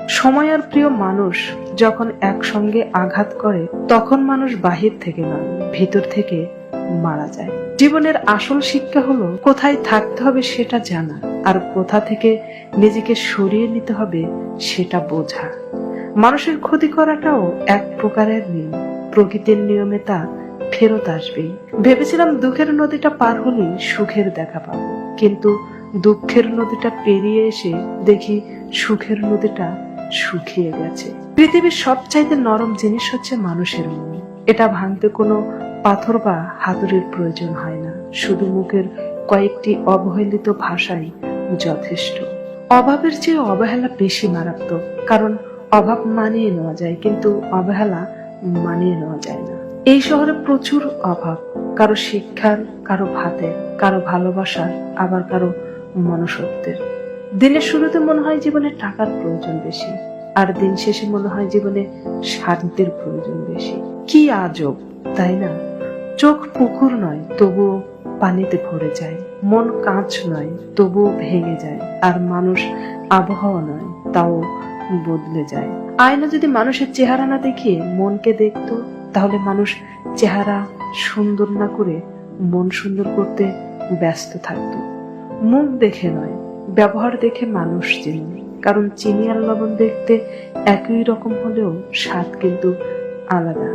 সময় আর প্রিয় মানুষ যখন একসঙ্গে আঘাত করে, তখন মানুষ বাহির থেকে নয়, ভিতর থেকে মারা যায়। জীবনের আসল শিক্ষা হলো কোথায় থাকতে হবে সেটা জানা, আর কোথা থেকে নিজেকে সরিয়ে নিতে হবে সেটা বোঝা। মানুষের ক্ষতি করাটাও এক প্রকারের নিয়ম, প্রকৃতির নিয়মে তা ফেরত আসবেই। ভেবেছিলাম দুঃখের নদীটা পার হলেই সুখের দেখা পাবো, কিন্তু দুঃখের নদীটা পেরিয়ে এসে দেখি সুখের নদীটা শুকিয়ে গেছে। পৃথিবীর সবচাইতে নরম জিনিস হচ্ছে মানুষের মন। এটা ভাঙতে কোনো পাথর বা হাতুড়ির প্রয়োজন হয় না, শুধু মুখের কয়েকটি অবহেলিত ভাষাই যথেষ্ট। অভাবের চেয়ে অবহেলা বেশি মারাত্মক, কারণ অভাব মানিয়ে নেওয়া যায়, কিন্তু অবহেলা মানিয়ে নেওয়া যায় না। এই শহরে প্রচুর অভাব, কারো শিক্ষার, কারো ভাতের, কারো ভালোবাসার, আবার কারো মনুষ্যত্বের। দিনের শুরুতে মনে হয় জীবনে টাকার প্রয়োজন বেশি, আর দিন শেষে মনে হয় জীবনে শান্তির প্রয়োজন বেশি। কি আজব, তাই না? চোখ পুকুর নয়, তবুও পানিতে ভরে যায়। মন কাঁচ নয়, তবুও ভেঙে যায়। আর মানুষ আবহাওয়া নয়, তাও বদলে যায়। আয়না যদি মানুষের চেহারা না দেখিয়ে মনকে দেখতো, তাহলে মানুষ চেহারা সুন্দর না করে মন সুন্দর করতে ব্যস্ত থাকতো। মুখ দেখে নয়, ব্যবহার দেখে মানুষ চেনে। কারণ চিনি আর লবণ দেখতে একই রকম হলেও স্বাদ কিন্তু আলাদা।